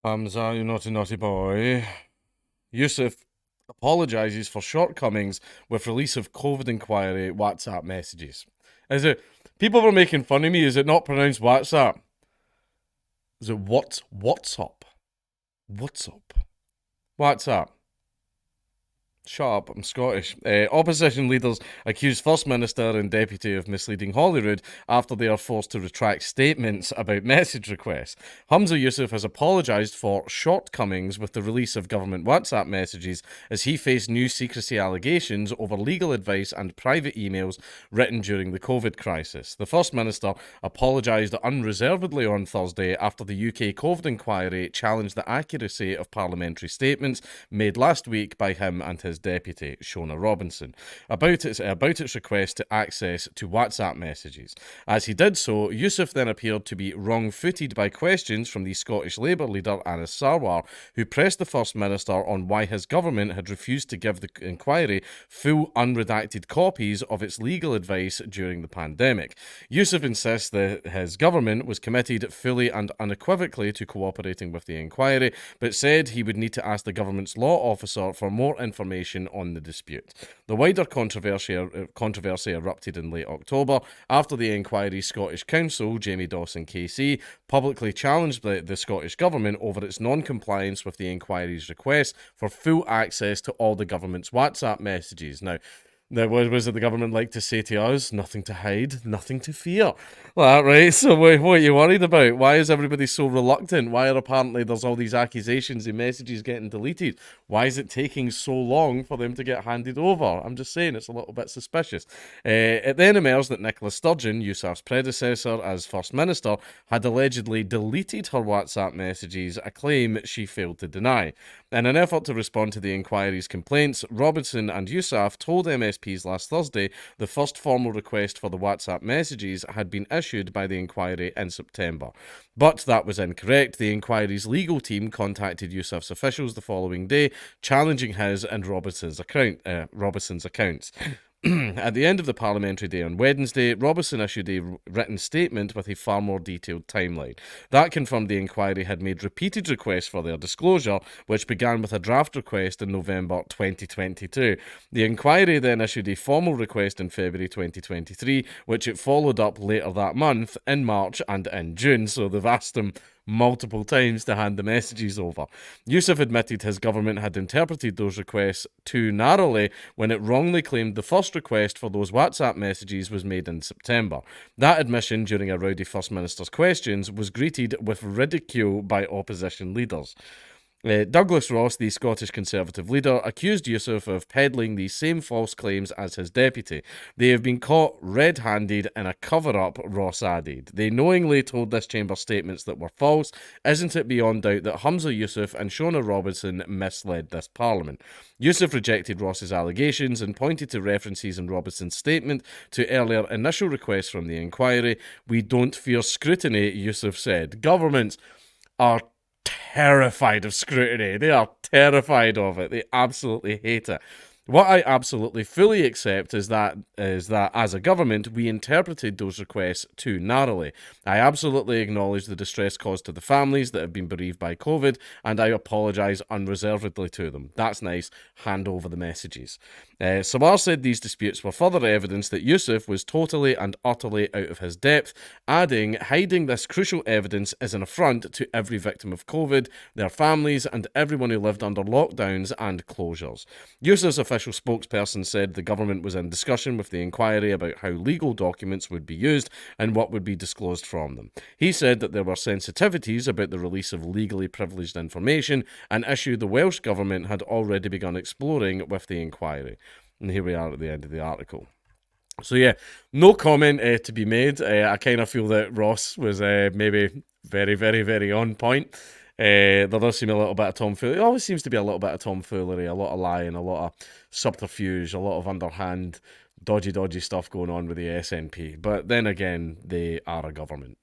Humza, you naughty, naughty boy. Yusuf apologises for shortcomings with release of COVID inquiry WhatsApp messages. Is it? People were making fun of me. Is it not pronounced WhatsApp? Is it WhatsApp? WhatsApp. WhatsApp. Shut up, I'm Scottish. Opposition leaders accuse First Minister and Deputy of misleading Holyrood after they are forced to retract statements about message requests. Humza Yousaf has apologised for shortcomings with the release of government WhatsApp messages as he faced new secrecy allegations over legal advice and private emails written during the COVID crisis. The First Minister apologised unreservedly on Thursday after the UK COVID inquiry challenged the accuracy of parliamentary statements made last week by him and his deputy, Shona Robinson, about its request to access to WhatsApp messages. As he did so, Yousaf then appeared to be wrong-footed by questions from the Scottish Labour leader Anas Sarwar, who pressed the First Minister on why his government had refused to give the inquiry full unredacted copies of its legal advice during the pandemic. Yousaf insists that his government was committed fully and unequivocally to cooperating with the inquiry, but said he would need to ask the government's law officer for more information on the dispute. The wider controversy erupted in late October after the inquiry's Scottish counsel, Jamie Dawson KC, publicly challenged the Scottish Government over its non-compliance with the inquiry's request for full access to all the government's WhatsApp messages. Now, what was it the government like to say to us? Nothing to hide, nothing to fear. Well, right, so what are you worried about? Why is everybody so reluctant? Why are apparently there's all these accusations and messages getting deleted? Why is it taking so long for them to get handed over? I'm just saying it's a little bit suspicious. It then emerged that Nicola Sturgeon, Yousaf's predecessor as First Minister, had allegedly deleted her WhatsApp messages, a claim she failed to deny. In an effort to respond to the inquiry's complaints, Robinson and Yousaf told MSPs last Thursday the first formal request for the WhatsApp messages had been issued by the inquiry in September. But that was incorrect. The inquiry's legal team contacted Yousaf's officials the following day, challenging his and Robinson's accounts. At the end of the parliamentary day on Wednesday, Robinson issued a written statement with a far more detailed timeline. That confirmed the inquiry had made repeated requests for their disclosure, which began with a draft request in November 2022. The inquiry then issued a formal request in February 2023, which it followed up later that month, in March and in June, so they've asked him multiple times to hand the messages over. Yousaf admitted his government had interpreted those requests too narrowly when it wrongly claimed the first request for those WhatsApp messages was made in September. That admission during a rowdy First Minister's questions was greeted with ridicule by opposition leaders. Douglas Ross, the Scottish Conservative leader, accused Yousaf of peddling these same false claims as his deputy. They have been caught red-handed in a cover-up, Ross added. They knowingly told this chamber statements that were false. Isn't it beyond doubt that Humza Yousaf and Shona Robinson misled this parliament? Yousaf rejected Ross's allegations and pointed to references in Robinson's statement to earlier initial requests from the inquiry. We don't fear scrutiny, Yousaf said. Governments are terrified of scrutiny. They are terrified of it. They absolutely hate it. What I absolutely fully accept is that as a government, we interpreted those requests too narrowly. I absolutely acknowledge the distress caused to the families that have been bereaved by COVID, and I apologise unreservedly to them. That's nice. Hand over the messages. Sawar said these disputes were further evidence that Yousaf was totally and utterly out of his depth, adding, hiding this crucial evidence is an affront to every victim of COVID, their families, and everyone who lived under lockdowns and closures. Yousaf's official spokesperson said the government was in discussion with the inquiry about how legal documents would be used and what would be disclosed from them. He said that there were sensitivities about the release of legally privileged information, an issue the Welsh Government had already begun exploring with the inquiry. And here we are at the end of the article. So yeah, no comment to be made. I kind of feel that Ross was maybe very, very, very on point. There does seem a little bit of tomfoolery. It always seems to be a little bit of tomfoolery, a lot of lying, a lot of subterfuge, a lot of underhand, dodgy stuff going on with the SNP. But then again, they are a government.